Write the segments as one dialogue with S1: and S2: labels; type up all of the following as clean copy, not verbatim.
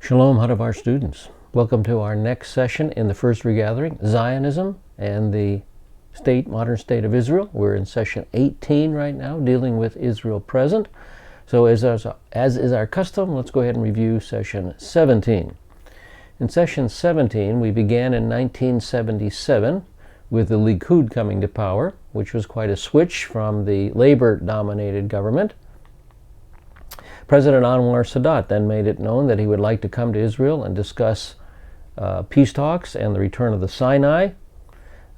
S1: Shalom, Hadavar students. Welcome to our next session in the first regathering, Zionism and the modern state of Israel. We're in session 18 right now, dealing with Israel present. So as is our custom, let's go ahead and review session 17. In session 17, we began in 1977 with the Likud coming to power, which was quite a switch from the labor-dominated government. President Anwar Sadat then made it known that he would like to come to Israel and discuss peace talks and the return of the Sinai.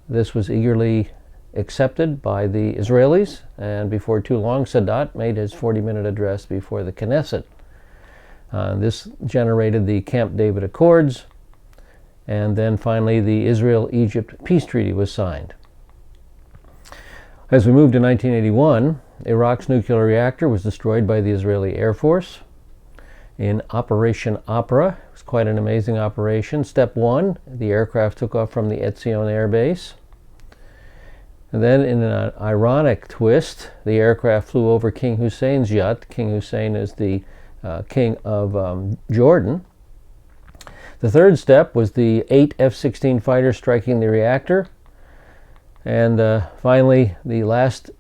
S1: This was eagerly accepted by the Israelis, and before too long, Sadat made his 40-minute address before the Knesset. This generated the Camp David Accords, and then finally the Israel-Egypt peace treaty was signed. As we moved to 1981, Iraq's nuclear reactor was destroyed by the Israeli Air Force in Operation Opera. It was quite an amazing operation. Step one, the aircraft took off from the Etzion Air Base. And then in an ironic twist, the aircraft flew over King Hussein's yacht. King Hussein is the king of Jordan. The third step was the 8 F-16 fighters striking the reactor. And finally, the last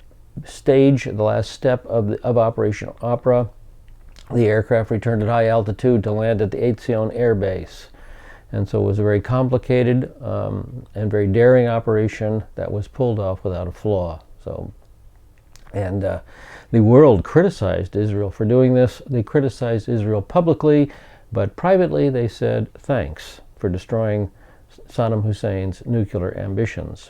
S1: stage, the last step of Operation Opera, the aircraft returned at high altitude to land at the Etzion Air Base. And so it was a very complicated and very daring operation that was pulled off without a flaw. And the world criticized Israel for doing this. They criticized Israel publicly, but privately they said thanks for destroying Saddam Hussein's nuclear ambitions.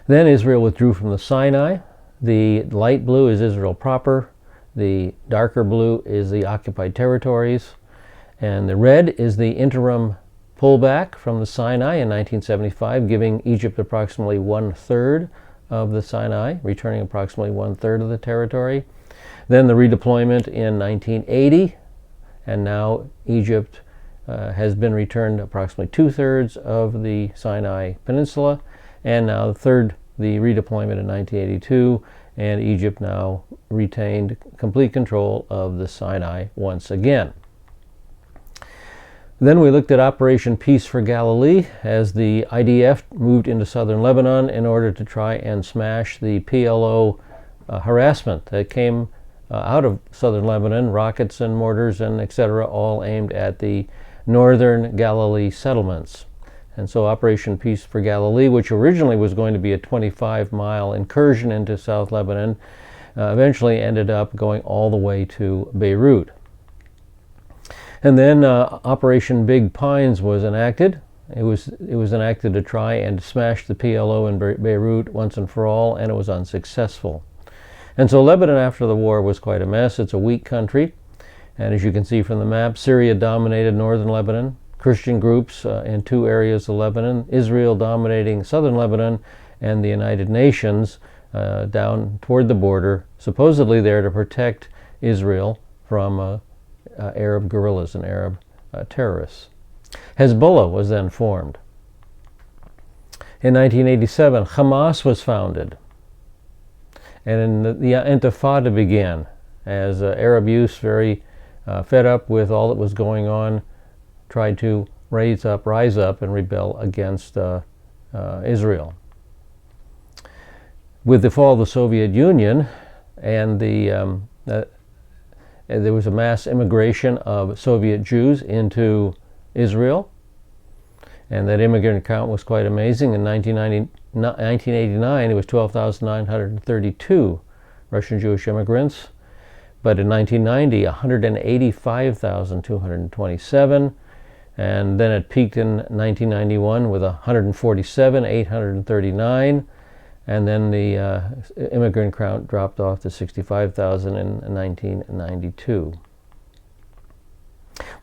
S1: Then Israel withdrew from the Sinai. The light blue is Israel proper. The darker blue is the occupied territories. And the red is the interim pullback from the Sinai in 1975, giving Egypt approximately 1/3 of the Sinai, returning approximately 1/3 of the territory. Then the redeployment in 1980, and now Egypt has been returned approximately 2/3 of the Sinai Peninsula. And now the redeployment in 1982, and Egypt now retained complete control of the Sinai once again. Then we looked at Operation Peace for Galilee as the IDF moved into southern Lebanon in order to try and smash the PLO harassment that came out of southern Lebanon, rockets and mortars and etc., all aimed at the northern Galilee settlements. And so Operation Peace for Galilee, which originally was going to be a 25-mile incursion into South Lebanon, eventually ended up going all the way to Beirut. And then Operation Big Pines was enacted. It was enacted to try and smash the PLO in Beirut once and for all, and it was unsuccessful. And so Lebanon after the war was quite a mess. It's a weak country. And as you can see from the map, Syria dominated northern Lebanon. Christian groups in two areas of Lebanon, Israel dominating southern Lebanon, and the United Nations down toward the border, supposedly there to protect Israel from Arab guerrillas and Arab terrorists. Hezbollah was then formed. In 1987, Hamas was founded. And the Intifada began as Arab youths, very fed up with all that was going on, tried to rise up and rebel against Israel. With the fall of the Soviet Union and there was a mass immigration of Soviet Jews into Israel, and that immigrant count was quite amazing. In 1989, it was 12,932 Russian Jewish immigrants, but in 1990, 185,227. And then it peaked in 1991 with 147,839, and then the immigrant count dropped off to 65,000 in 1992.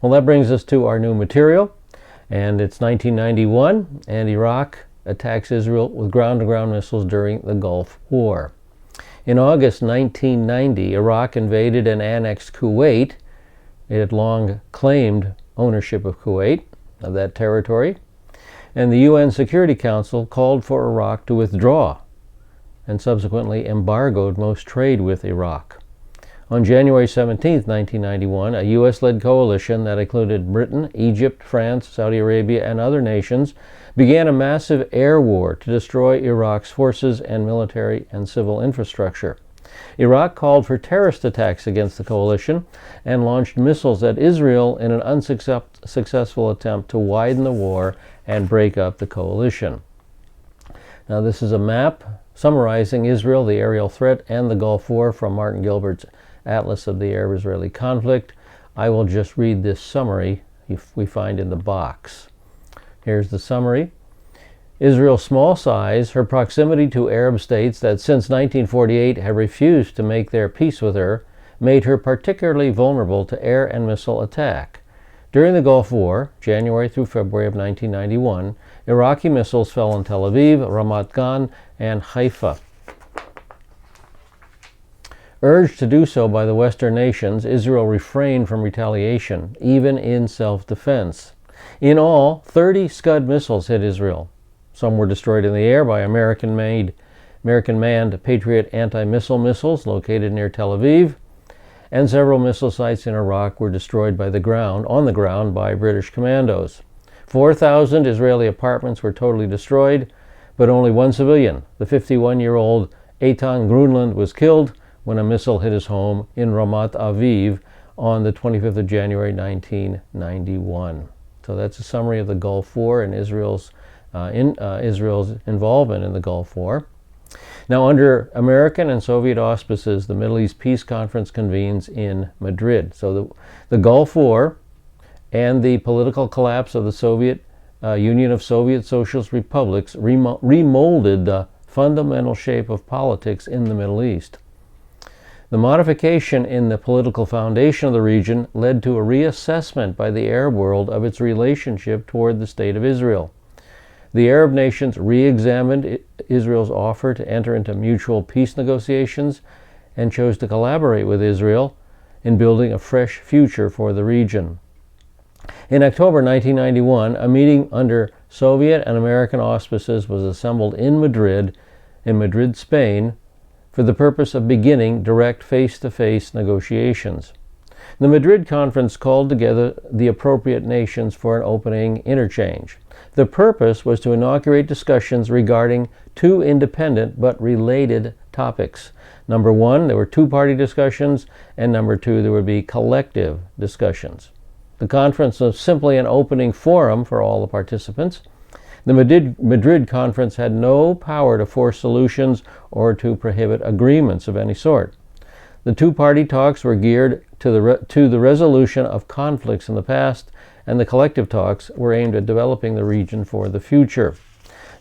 S1: Well, that brings us to our new material, and it's 1991, and Iraq attacks Israel with ground-to-ground missiles during the Gulf War. In August 1990, Iraq invaded and annexed Kuwait. It had long claimed ownership of Kuwait, of that territory, and the UN Security Council called for Iraq to withdraw and subsequently embargoed most trade with Iraq. On January 17, 1991, a U.S.-led coalition that included Britain, Egypt, France, Saudi Arabia, and other nations began a massive air war to destroy Iraq's forces and military and civil infrastructure. Iraq called for terrorist attacks against the coalition and launched missiles at Israel in an unsuccessful attempt to widen the war and break up the coalition. Now, this is a map summarizing Israel, the aerial threat, and the Gulf War from Martin Gilbert's Atlas of the Arab-Israeli Conflict. I will just read this summary we find in the box. Here's the summary. Israel's small size, her proximity to Arab states that since 1948 have refused to make their peace with her, made her particularly vulnerable to air and missile attack. During the Gulf War, January through February of 1991, Iraqi missiles fell on Tel Aviv, Ramat Gan, and Haifa. Urged to do so by the Western nations, Israel refrained from retaliation, even in self-defense. In all, 30 Scud missiles hit Israel. Some were destroyed in the air by American-manned Patriot anti-missile missiles located near Tel Aviv, and several missile sites in Iraq were destroyed on the ground by British commandos. 4,000 Israeli apartments were totally destroyed, but only one civilian, the 51-year-old Eitan Grunland, was killed when a missile hit his home in Ramat Aviv on the 25th of January 1991. So that's a summary of the Gulf War and Israel's involvement in the Gulf War. Now, under American and Soviet auspices, the Middle East Peace Conference convenes in Madrid. So the Gulf War and the political collapse of the Soviet Union of Soviet Socialist Republics remolded the fundamental shape of politics in the Middle East. The modification in the political foundation of the region led to a reassessment by the Arab world of its relationship toward the State of Israel. The Arab nations re-examined Israel's offer to enter into mutual peace negotiations and chose to collaborate with Israel in building a fresh future for the region. In October 1991, a meeting under Soviet and American auspices was assembled in Madrid, Spain, for the purpose of beginning direct face-to-face negotiations. The Madrid Conference called together the appropriate nations for an opening interchange. The purpose was to inaugurate discussions regarding two independent but related topics. Number one, there were two-party discussions, and number two, there would be collective discussions. The conference was simply an opening forum for all the participants. The Madrid Conference had no power to force solutions or to prohibit agreements of any sort. The two-party talks were geared to the resolution of conflicts in the past, and the collective talks were aimed at developing the region for the future.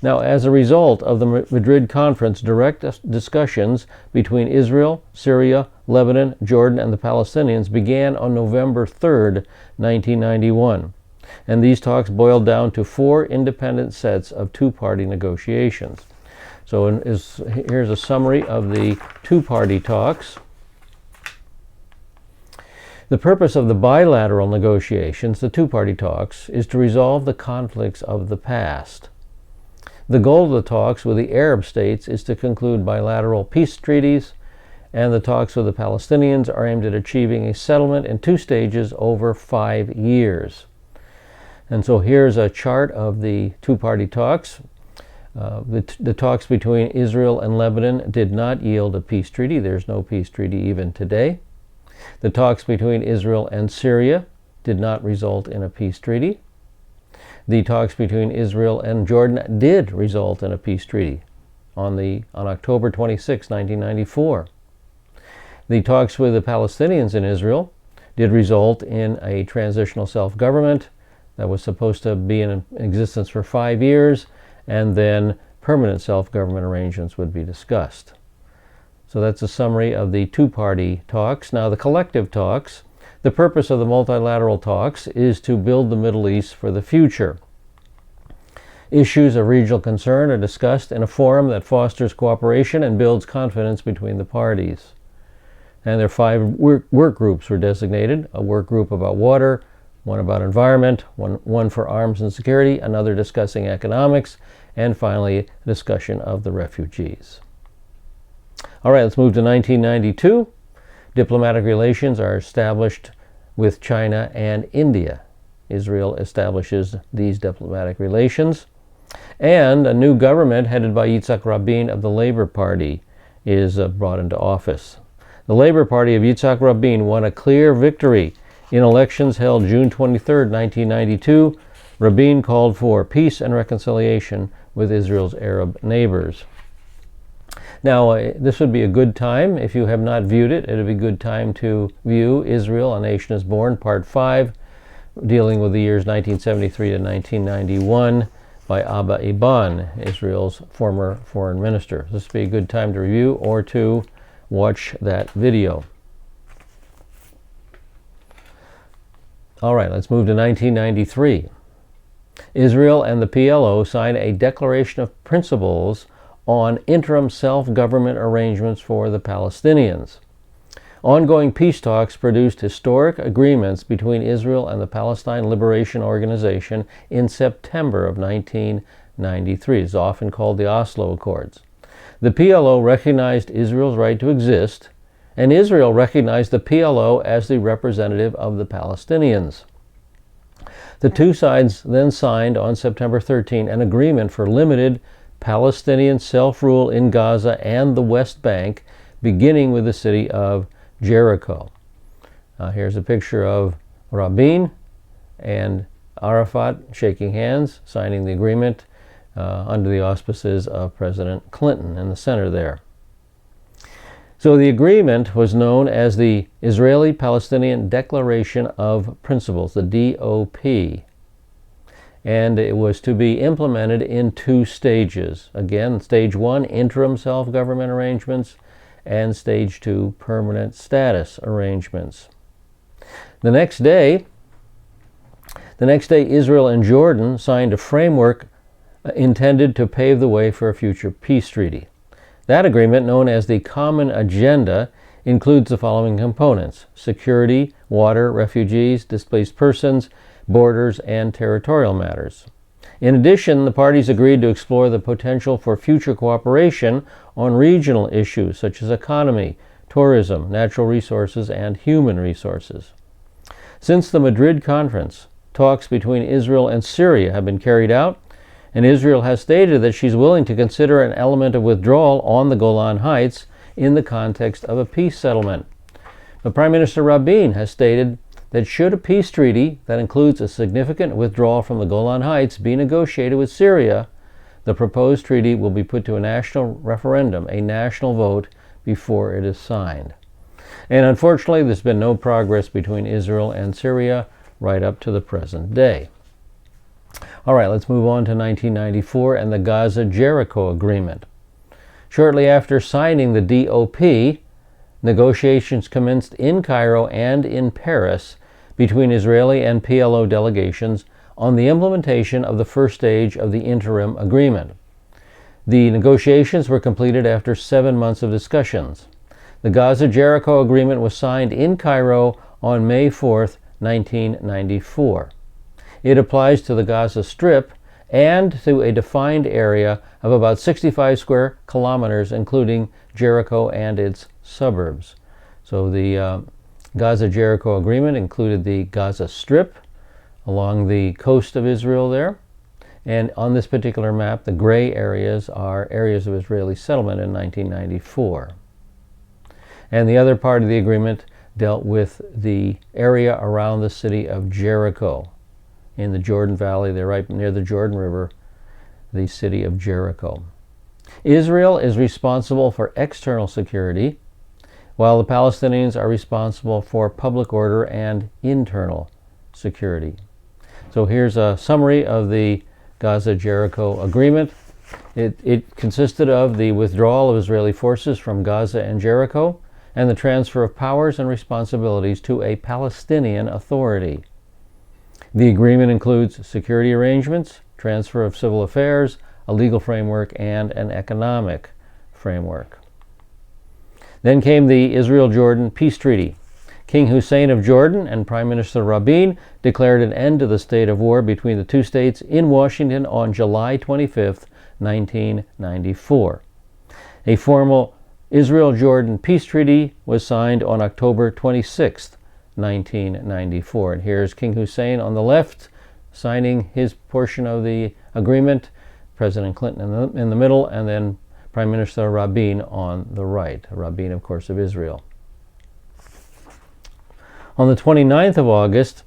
S1: Now, as a result of the Madrid Conference, direct discussions between Israel, Syria, Lebanon, Jordan, and the Palestinians began on November 3rd, 1991. And these talks boiled down to 4 independent sets of two-party negotiations. So here's a summary of the two-party talks. The purpose of the bilateral negotiations, the two-party talks, is to resolve the conflicts of the past. The goal of the talks with the Arab states is to conclude bilateral peace treaties, and the talks with the Palestinians are aimed at achieving a settlement in 2 stages over 5 years. And so here's a chart of the two-party talks. The talks between Israel and Lebanon did not yield a peace treaty. There's no peace treaty even today. The talks between Israel and Syria did not result in a peace treaty. The talks between Israel and Jordan did result in a peace treaty on October 26, 1994. The talks with the Palestinians in Israel did result in a transitional self-government that was supposed to be in existence for 5 years, and then permanent self-government arrangements would be discussed. So that's a summary of the two-party talks. Now, the collective talks, the purpose of the multilateral talks is to build the Middle East for the future. Issues of regional concern are discussed in a forum that fosters cooperation and builds confidence between the parties. And there are 5 work groups were designated: a work group about water, one about environment, one for arms and security, another discussing economics, and finally a discussion of the refugees. All right, let's move to 1992. Diplomatic relations are established with China and India. Israel establishes these diplomatic relations. And a new government headed by Yitzhak Rabin of the Labor Party is brought into office. The Labor Party of Yitzhak Rabin won a clear victory in elections held June 23, 1992. Rabin called for peace and reconciliation with Israel's Arab neighbors. Now, this would be a good time. If you have not viewed it, it would be a good time to view Israel, A Nation is Born, Part 5, dealing with the years 1973 to 1991 by Abba Eban, Israel's former foreign minister. This would be a good time to review or to watch that video. All right, let's move to 1993. Israel and the PLO signed a Declaration of Principles on interim self-government arrangements for the Palestinians. Ongoing peace talks produced historic agreements between Israel and the Palestine Liberation Organization in September of 1993. It's often called the Oslo Accords. The PLO recognized Israel's right to exist, and Israel recognized the PLO as the representative of the Palestinians. The two sides then signed on September 13 an agreement for limited Palestinian self-rule in Gaza and the West Bank, beginning with the city of Jericho. Here's a picture of Rabin and Arafat shaking hands, signing the agreement under the auspices of President Clinton in the center there. So the agreement was known as the Israeli-Palestinian Declaration of Principles, the DOP. And it was to be implemented in two stages. Again, stage 1, interim self-government arrangements, and stage 2, permanent status arrangements. The next day, Israel and Jordan signed a framework intended to pave the way for a future peace treaty. That agreement, known as the Common Agenda, includes the following components: security, water, refugees, displaced persons, borders, and territorial matters. In addition, the parties agreed to explore the potential for future cooperation on regional issues such as economy, tourism, natural resources, and human resources. Since the Madrid conference, talks between Israel and Syria have been carried out, and Israel has stated that she's willing to consider an element of withdrawal on the Golan Heights in the context of a peace settlement. But Prime Minister Rabin has stated that should a peace treaty that includes a significant withdrawal from the Golan Heights be negotiated with Syria, the proposed treaty will be put to a national referendum, a national vote, before it is signed. And unfortunately, there's been no progress between Israel and Syria right up to the present day. All right, let's move on to 1994 and the Gaza-Jericho Agreement. Shortly after signing the DOP, negotiations commenced in Cairo and in Paris between Israeli and PLO delegations on the implementation of the first stage of the interim agreement. The negotiations were completed after 7 months of discussions. The Gaza-Jericho Agreement was signed in Cairo on May 4, 1994. It applies to the Gaza Strip and to a defined area of about 65 square kilometers, including Jericho and its suburbs. So the Gaza-Jericho Agreement included the Gaza Strip along the coast of Israel there. And on this particular map, the gray areas are areas of Israeli settlement in 1994. And the other part of the agreement dealt with the area around the city of Jericho in the Jordan Valley. They're right near the Jordan River, the city of Jericho. Israel is responsible for external security, while the Palestinians are responsible for public order and internal security. So here's a summary of the Gaza-Jericho Agreement. It consisted of the withdrawal of Israeli forces from Gaza and Jericho and the transfer of powers and responsibilities to a Palestinian authority. The agreement includes security arrangements, transfer of civil affairs, a legal framework, and an economic framework. Then came the Israel-Jordan Peace Treaty. King Hussein of Jordan and Prime Minister Rabin declared an end to the state of war between the two states in Washington on July 25, 1994. A formal Israel-Jordan peace treaty was signed on October 26, 1994. And here's King Hussein on the left signing his portion of the agreement, President Clinton in the middle, and then Prime Minister Rabin on the right. Rabin, of course, of Israel. On the 29th of August,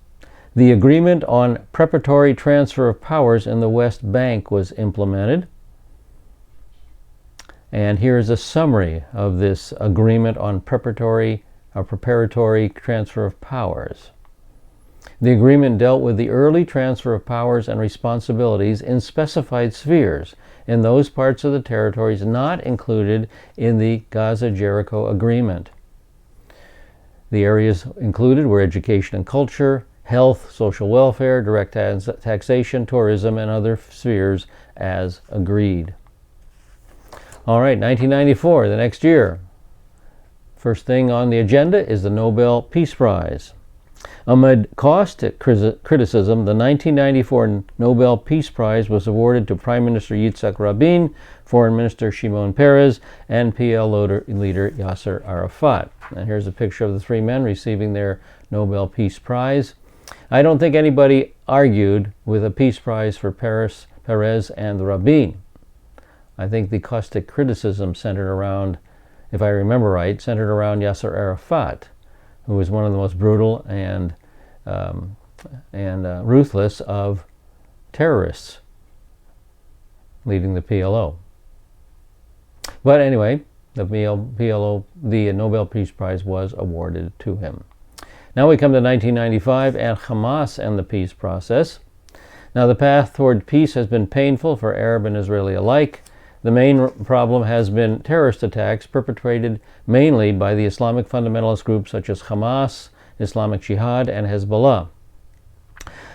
S1: the agreement on preparatory transfer of powers in the West Bank was implemented. And here is a summary of this agreement on preparatory transfer of powers. The agreement dealt with the early transfer of powers and responsibilities in specified spheres in those parts of the territories not included in the Gaza-Jericho Agreement. The areas included were education and culture, health, social welfare, direct taxation, tourism, and other spheres as agreed. All right, 1994, the next year. First thing on the agenda is the Nobel Peace Prize. Amid caustic criticism, the 1994 Nobel Peace Prize was awarded to Prime Minister Yitzhak Rabin, Foreign Minister Shimon Peres, and PL leader Yasser Arafat. And here's a picture of the three men receiving their Nobel Peace Prize. I don't think anybody argued with a peace prize for Peres and Rabin. I think the caustic criticism centered around, if I remember right, centered around Yasser Arafat, who was one of the most brutal and ruthless of terrorists leading the PLO. But anyway, the Nobel Peace Prize was awarded to him. Now we come to 1995 and Hamas and the peace process. Now the path toward peace has been painful for Arab and Israeli alike. The main problem has been terrorist attacks perpetrated mainly by the Islamic fundamentalist groups such as Hamas, Islamic Jihad, and Hezbollah.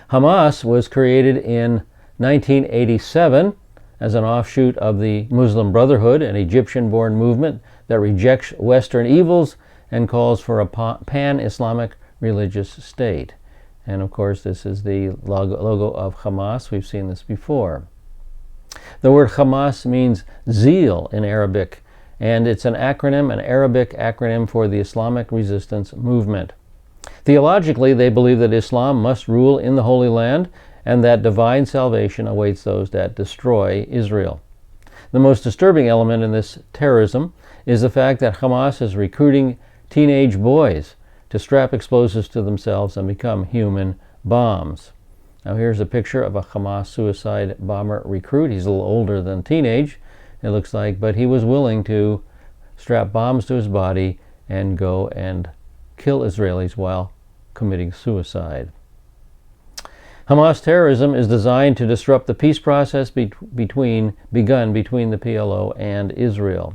S1: Hamas was created in 1987 as an offshoot of the Muslim Brotherhood, an Egyptian-born movement that rejects Western evils and calls for a pan-Islamic religious state. And of course, this is the logo of Hamas. We've seen this before. The word Hamas means zeal in Arabic, and it's an Arabic acronym for the Islamic Resistance Movement. Theologically, they believe that Islam must rule in the Holy Land and that divine salvation awaits those that destroy Israel. The most disturbing element in this terrorism is the fact that Hamas is recruiting teenage boys to strap explosives to themselves and become human bombs. Now here's a picture of a Hamas suicide bomber recruit. He's a little older than teenage, it looks like, but he was willing to strap bombs to his body and go and kill Israelis while committing suicide. Hamas terrorism is designed to disrupt the peace process begun between the PLO and Israel.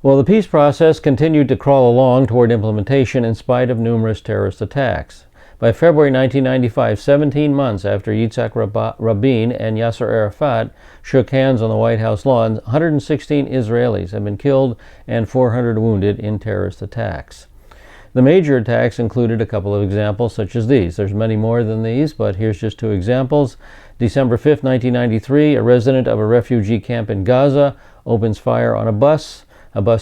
S1: Well, the peace process continued to crawl along toward implementation in spite of numerous terrorist attacks. By February 1995, 17 months after Yitzhak Rabin and Yasser Arafat shook hands on the White House lawn, 116 Israelis have been killed and 400 wounded in terrorist attacks. The major attacks included a couple of examples such as these. There's many more than these, but here's just two examples. December 5, 1993, a resident of a refugee camp in Gaza opens fire on a bus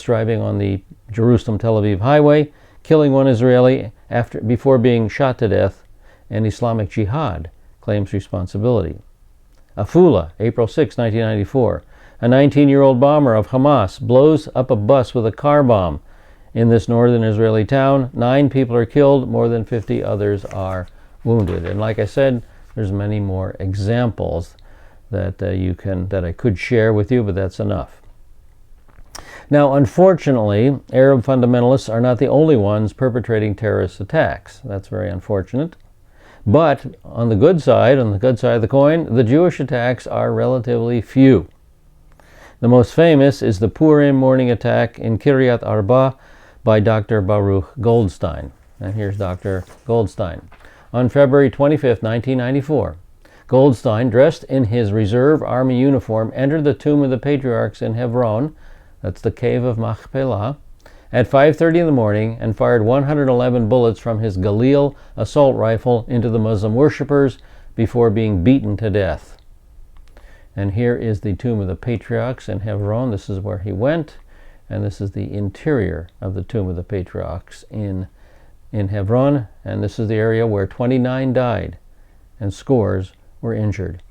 S1: driving on the Jerusalem-Tel Aviv highway, killing one Israeli before being shot to death, and Islamic Jihad claims responsibility. Afula, April 6, 1994, a 19-year-old bomber of Hamas blows up a bus with a car bomb in this northern Israeli town. 9 people are killed, more than 50 others are wounded. And like I said, there's many more examples that I could share with you, but that's enough. Now, unfortunately, Arab fundamentalists are not the only ones perpetrating terrorist attacks. That's very unfortunate. But on the good side of the coin, the Jewish attacks are relatively few. The most famous is the Purim morning attack in Kiryat Arba by Dr. Baruch Goldstein. And here's Dr. Goldstein. On February 25, 1994, Goldstein, dressed in his reserve army uniform, entered the tomb of the patriarchs in Hebron, that's the cave of Machpelah, at 5:30 in the morning and fired 111 bullets from his Galil assault rifle into the Muslim worshippers before being beaten to death. And here is the tomb of the patriarchs in Hebron. This is where he went. and this is the interior of the Tomb of the Patriarchs in Hebron, and this is the area where 29 died and scores were injured.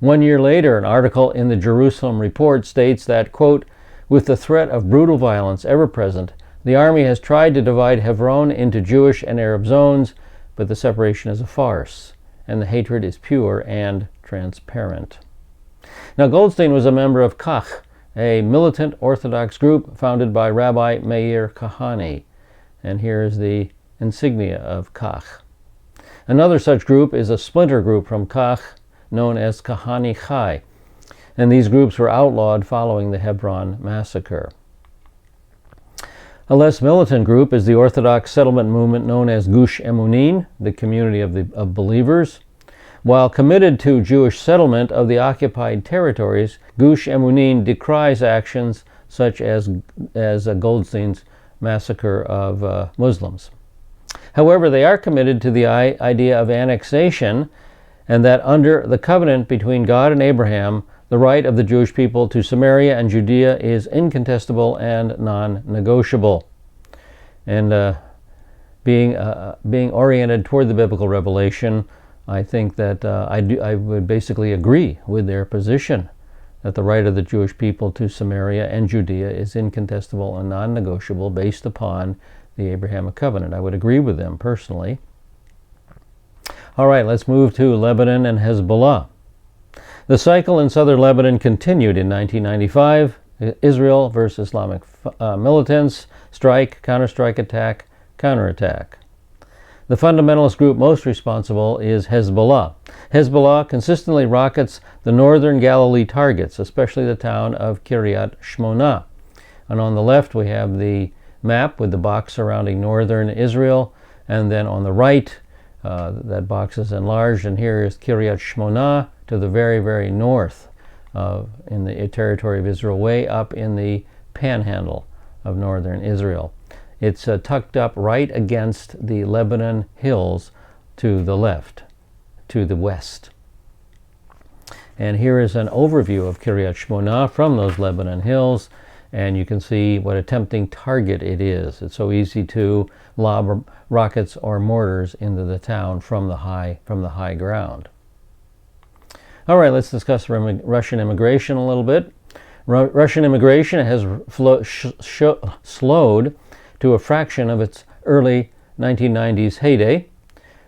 S1: 1 year later, an article in the Jerusalem Report states that, quote, with the threat of brutal violence ever present, the army has tried to divide Hebron into Jewish and Arab zones, but the separation is a farce, and the hatred is pure and transparent. Now, Goldstein was a member of Kach, a militant Orthodox group founded by Rabbi Meir Kahane, and here is the insignia of Kach. Another such group is a splinter group from Kach known as Kahane Chai, and these groups were outlawed following the Hebron massacre. A less militant group is the Orthodox settlement movement known as Gush Emunin, the community of believers. While committed to Jewish settlement of the occupied territories, Gush Emunin decries actions such as Goldstein's massacre of Muslims. However, they are committed to the idea of annexation, and that under the covenant between God and Abraham, the right of the Jewish people to Samaria and Judea is incontestable and non-negotiable. And being oriented toward the biblical revelation, I think that I would basically agree with their position that the right of the Jewish people to Samaria and Judea is incontestable and non-negotiable based upon the Abrahamic covenant. I would agree with them personally. All right, let's move to Lebanon and Hezbollah. The cycle in southern Lebanon continued in 1995. Israel versus Islamic militants, strike, counter-strike attack, counterattack. The fundamentalist group most responsible is Hezbollah. Hezbollah consistently rockets the northern Galilee targets, especially the town of Kiryat Shmona. And on the left we have the map with the box surrounding northern Israel, and then on the right that box is enlarged, and here is Kiryat Shmona to the very, very north in the territory of Israel, way up in the panhandle of northern Israel. It's tucked up right against the Lebanon hills to the left, to the west. And here is an overview of Kiryat Shmona from those Lebanon hills, and you can see what a tempting target it is. It's so easy to lob rockets or mortars into the town from the high ground. All right, let's discuss Russian immigration a little bit. Russian immigration has slowed to a fraction of its early 1990s heyday.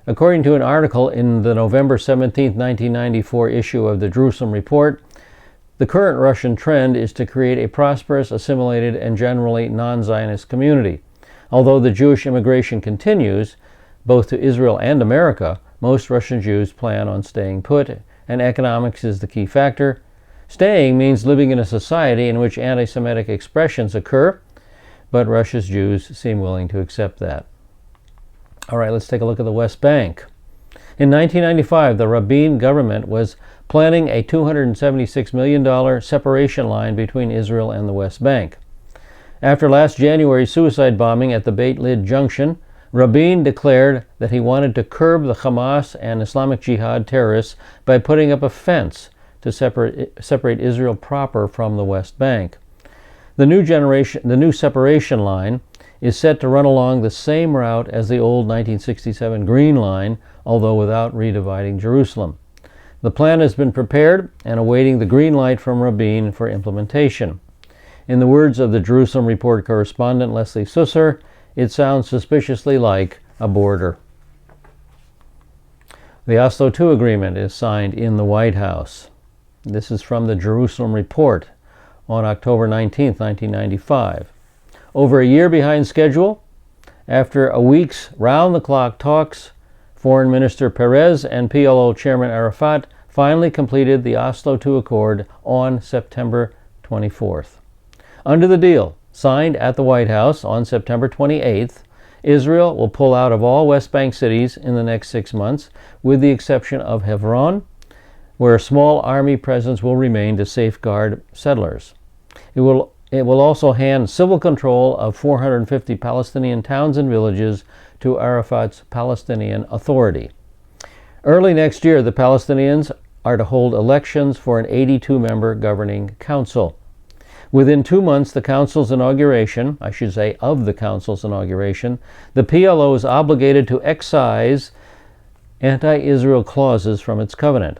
S1: According to an article in the November 17, 1994 issue of the Jerusalem Report, the current Russian trend is to create a prosperous, assimilated, and generally non-Zionist community. Although the Jewish immigration continues, both to Israel and America, most Russian Jews plan on staying put, and economics is the key factor. Staying means living in a society in which anti-Semitic expressions occur, but Russia's Jews seem willing to accept that. All right, let's take a look at the West Bank. In 1995, the Rabin government was planning a $276 million separation line between Israel and the West Bank. After last January's suicide bombing at the Beit Lid Junction, Rabin declared that he wanted to curb the Hamas and Islamic Jihad terrorists by putting up a fence to separate Israel proper from the West Bank. The new separation line is set to run along the same route as the old 1967 Green Line, although without redividing Jerusalem. The plan has been prepared and awaiting the green light from Rabin for implementation. In the words of the Jerusalem Report correspondent Leslie Susser, it sounds suspiciously like a border. The Oslo II agreement is signed in the White House. This is from the Jerusalem Report on October 19, 1995. Over a year behind schedule, after a week's round-the-clock talks, Foreign Minister Perez and PLO Chairman Arafat finally completed the Oslo II Accord on September 24th. Under the deal, signed at the White House on September 28th, Israel will pull out of all West Bank cities in the next 6 months, with the exception of Hebron, where a small army presence will remain to safeguard settlers. It will also hand civil control of 450 Palestinian towns and villages to Arafat's Palestinian Authority. Early next year, the Palestinians are to hold elections for an 82-member governing council. Within 2 months of the Council's inauguration, the PLO is obligated to excise anti-Israel clauses from its covenant.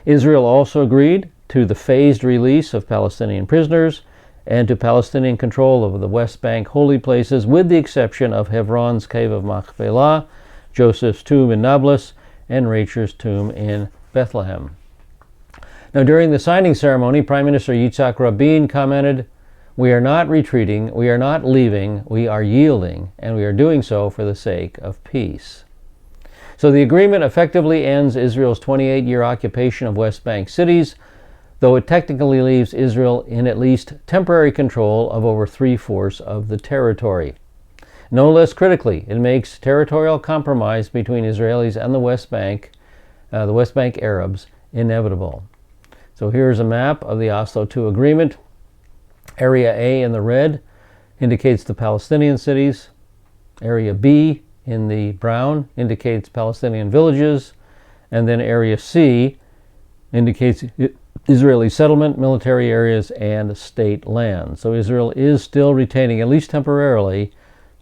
S1: Israel also agreed to the phased release of Palestinian prisoners and to Palestinian control of the West Bank holy places, with the exception of Hebron's Cave of Machpelah, Joseph's tomb in Nablus, and Rachel's tomb in Bethlehem. Now, during the signing ceremony, Prime Minister Yitzhak Rabin commented, "We are not retreating, we are not leaving, we are yielding, and we are doing so for the sake of peace." So the agreement effectively ends Israel's 28-year occupation of West Bank cities, though it technically leaves Israel in at least temporary control of over 3/4 of the territory. No less critically, it makes territorial compromise between Israelis and the West Bank Arabs, inevitable. So here's a map of the Oslo II agreement. Area A in the red indicates the Palestinian cities. Area B in the brown indicates Palestinian villages. And then Area C indicates Israeli settlement, military areas, and state land. So Israel is still retaining, at least temporarily,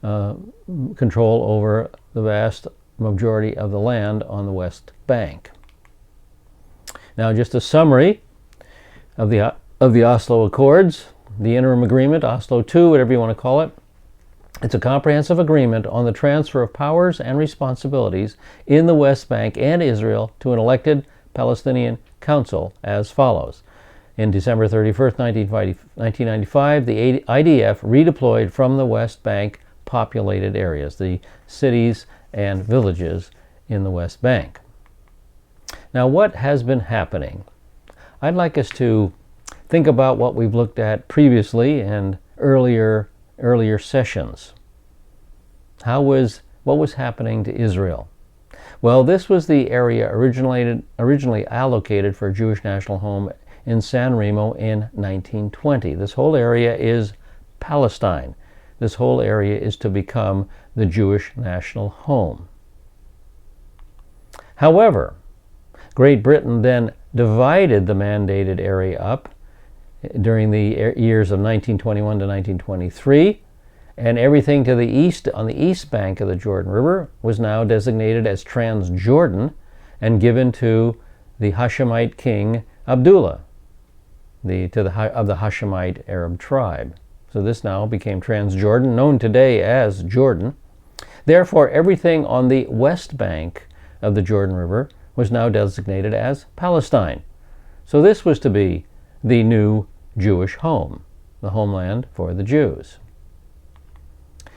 S1: control over the vast majority of the land on the West Bank. Now, just a summary of the Oslo Accords, the interim agreement, Oslo II, whatever you want to call it. It's a comprehensive agreement on the transfer of powers and responsibilities in the West Bank and Israel to an elected Palestinian Council as follows. In December 31st, 1995, the IDF redeployed from the West Bank populated areas, the cities and villages in the West Bank. Now, what has been happening? I'd like us to think about what we've looked at previously and earlier sessions. What was happening to Israel? Well, this was the area originally allocated for a Jewish national home in San Remo in 1920. This whole area is Palestine. This whole area is to become the Jewish national home. However, Great Britain then divided the mandated area up during the years of 1921 to 1923, and everything to the east, on the east bank of the Jordan River, was now designated as Transjordan and given to the Hashemite king Abdullah, of the Hashemite Arab tribe. So this now became Transjordan, known today as Jordan. Therefore, everything on the west bank of the Jordan River was now designated as Palestine. So this was to be the new Jewish home, the homeland for the Jews.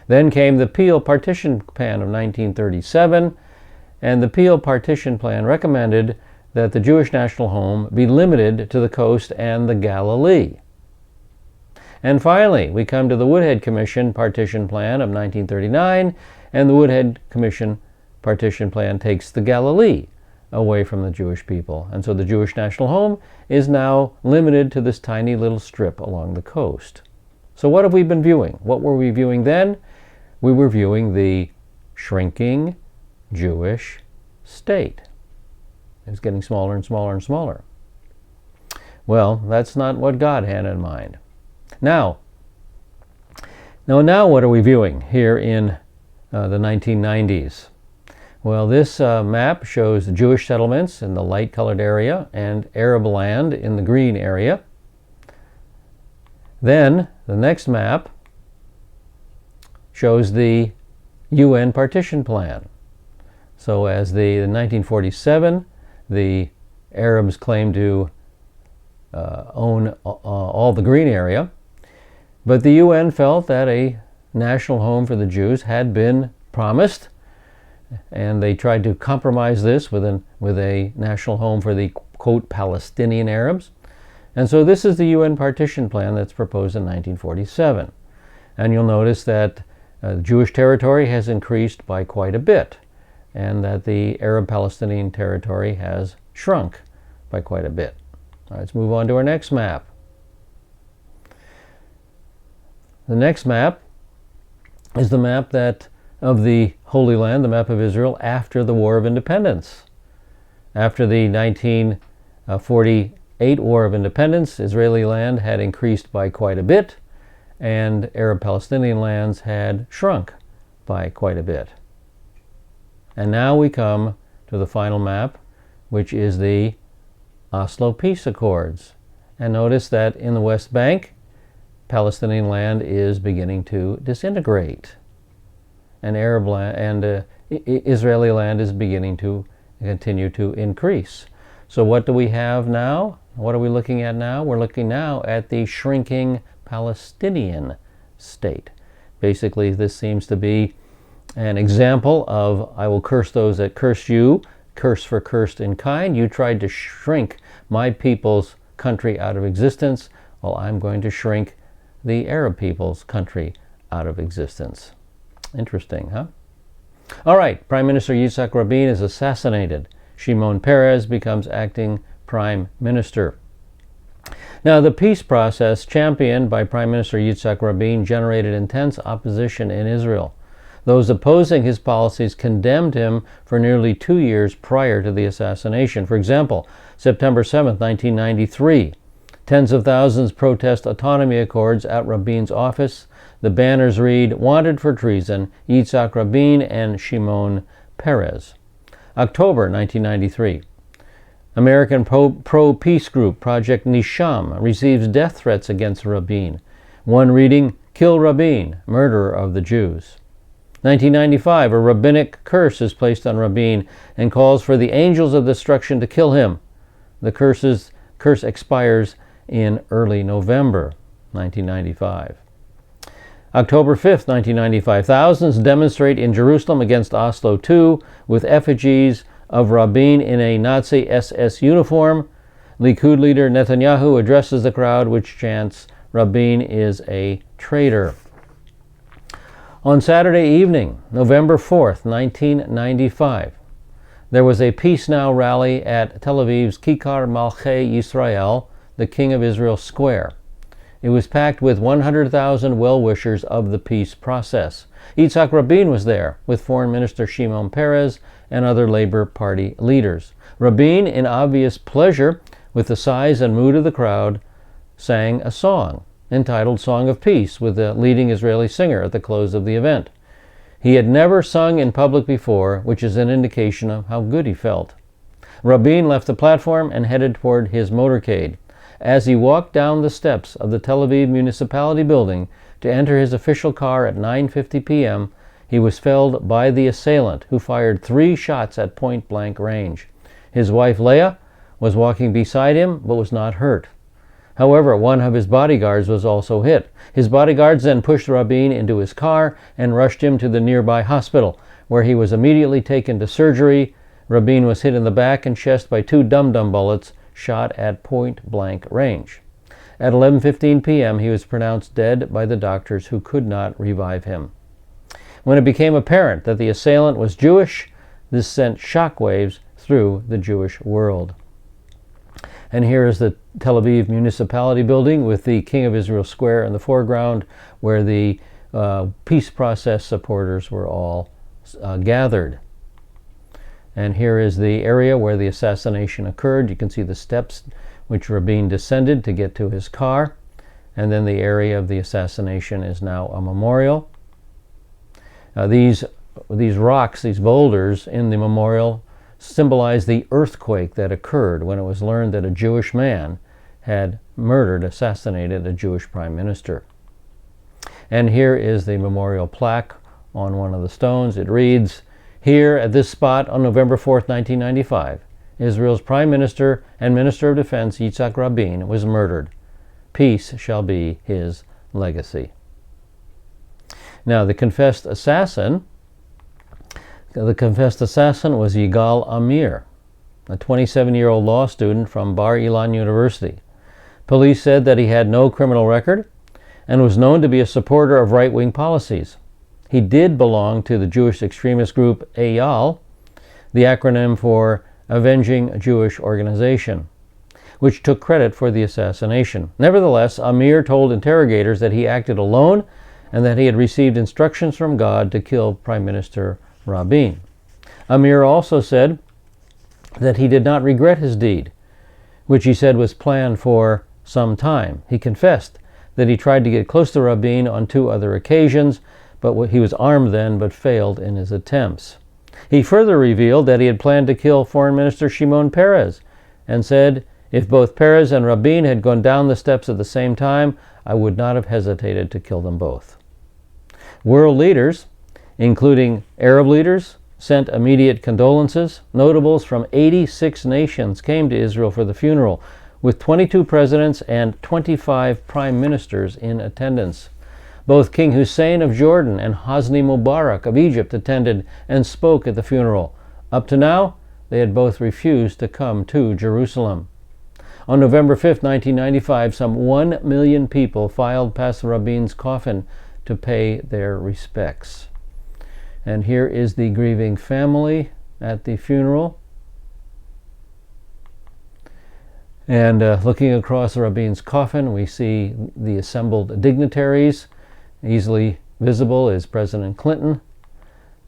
S1: Then came the Peel Partition Plan of 1937, and the Peel Partition Plan recommended that the Jewish national home be limited to the coast and the Galilee. And finally, we come to the Woodhead Commission Partition Plan of 1939, and the Woodhead Commission Partition Plan takes the Galilee away from the Jewish people. And so the Jewish national home is now limited to this tiny little strip along the coast. So what have we been viewing? What were we viewing then? We were viewing the shrinking Jewish state. It was getting smaller and smaller and smaller. Well, that's not what God had in mind. Now what are we viewing here in the 1990s? Well, this map shows the Jewish settlements in the light-colored area and Arab land in the green area. Then the next map shows the UN partition plan. So as in 1947, the Arabs claimed to own all the green area, but the UN felt that a national home for the Jews had been promised, and they tried to compromise this with a national home for the, quote, Palestinian Arabs. And so this is the UN partition plan that's proposed in 1947. And you'll notice that Jewish territory has increased by quite a bit, and that the Arab-Palestinian territory has shrunk by quite a bit. All right, let's move on to our next map. The next map is the map of the Holy Land, the map of Israel after the War of Independence. After the 1948 8 War of Independence, Israeli land had increased by quite a bit, and Arab Palestinian lands had shrunk by quite a bit. And now we come to the final map, which is the Oslo Peace Accords. And notice that in the West Bank, Palestinian land is beginning to disintegrate, and Arab land and Israeli land is beginning to continue to increase. So what do we have now? What are we looking at now? We're looking now at the shrinking Palestinian state. Basically, this seems to be an example of, I will curse those that curse you, curse for cursed in kind. You tried to shrink my people's country out of existence. Well, I'm going to shrink the Arab people's country out of existence. Interesting, huh? All right, Prime Minister Yitzhak Rabin is assassinated. Shimon Peres becomes acting Prime Minister. Now, the peace process championed by Prime Minister Yitzhak Rabin generated intense opposition in Israel. Those opposing his policies condemned him for nearly 2 years prior to the assassination. For example, September 7, 1993, tens of thousands protest autonomy accords at Rabin's office. The banners read, "Wanted for treason, Yitzhak Rabin and Shimon Peres." October 1993, American pro-peace group Project Nisham receives death threats against Rabin. One reading, "Kill Rabin, murderer of the Jews." 1995, a rabbinic curse is placed on Rabin and calls for the angels of destruction to kill him. The curse expires in early November 1995. October 5th, 1995, thousands demonstrate in Jerusalem against Oslo II with effigies of Rabin in a Nazi SS uniform. Likud leader Netanyahu addresses the crowd, which chants, "Rabin is a traitor." On Saturday evening, November 4th, 1995, there was a Peace Now rally at Tel Aviv's Kikar Malchei Yisrael, the King of Israel Square. It was packed with 100,000 well-wishers of the peace process. Yitzhak Rabin was there with Foreign Minister Shimon Peres and other Labor Party leaders. Rabin, in obvious pleasure with the size and mood of the crowd, sang a song entitled Song of Peace with a leading Israeli singer at the close of the event. He had never sung in public before, which is an indication of how good he felt. Rabin left the platform and headed toward his motorcade. As he walked down the steps of the Tel Aviv Municipality building to enter his official car at 9:50 p.m., he was felled by the assailant, who fired 3 shots at point-blank range. His wife, Leah, was walking beside him but was not hurt. However, one of his bodyguards was also hit. His bodyguards then pushed Rabin into his car and rushed him to the nearby hospital, where he was immediately taken to surgery. Rabin was hit in the back and chest by 2 dum-dum bullets shot at point-blank range. At 11:15 p.m., he was pronounced dead by the doctors, who could not revive him. When it became apparent that the assailant was Jewish, this sent shockwaves through the Jewish world. And here is the Tel Aviv Municipality building with the King of Israel Square in the foreground, where the peace process supporters were all gathered. And here is the area where the assassination occurred. You can see the steps which Rabin descended to get to his car. And then the area of the assassination is now a memorial. These rocks, these boulders in the memorial, symbolize the earthquake that occurred when it was learned that a Jewish man had assassinated a Jewish prime minister. And here is the memorial plaque on one of the stones. It reads, "Here at this spot on November 4th, 1995, Israel's Prime Minister and Minister of Defense Yitzhak Rabin was murdered. Peace shall be his legacy." Now, the confessed assassin was Yigal Amir, a 27-year-old law student from Bar Ilan University. Police said that he had no criminal record and was known to be a supporter of right-wing policies. He did belong to the Jewish extremist group Eyal, the acronym for Avenging Jewish Organization, which took credit for the assassination. Nevertheless, Amir told interrogators that he acted alone and that he had received instructions from God to kill Prime Minister Rabin. Amir also said that he did not regret his deed, which he said was planned for some time. He confessed that he tried to get close to Rabin on 2 other occasions, but he was armed then but failed in his attempts. He further revealed that he had planned to kill Foreign Minister Shimon Peres and said, "If both Peres and Rabin had gone down the steps at the same time, I would not have hesitated to kill them both." World leaders, including Arab leaders, sent immediate condolences. Notables from 86 nations came to Israel for the funeral, with 22 presidents and 25 prime ministers in attendance. Both King Hussein of Jordan and Hosni Mubarak of Egypt attended and spoke at the funeral. Up to now, they had both refused to come to Jerusalem. On November 5, 1995, some 1 million people filed past Rabin's coffin to pay their respects. And here is the grieving family at the funeral. And looking across Rabin's coffin, we see the assembled dignitaries. Easily visible is President Clinton.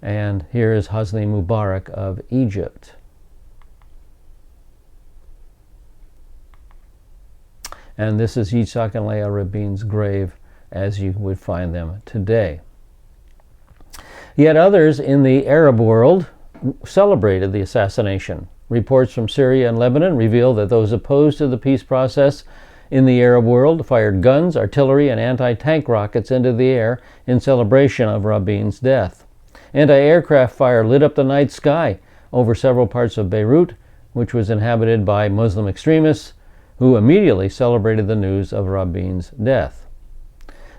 S1: And here is Hosni Mubarak of Egypt. And this is Yitzhak and Leah Rabin's grave as you would find them today. Yet others in the Arab world celebrated the assassination. Reports from Syria and Lebanon reveal that those opposed to the peace process in the Arab world fired guns, artillery, and anti-tank rockets into the air in celebration of Rabin's death. Anti-aircraft fire lit up the night sky over several parts of Beirut, which was inhabited by Muslim extremists who immediately celebrated the news of Rabin's death.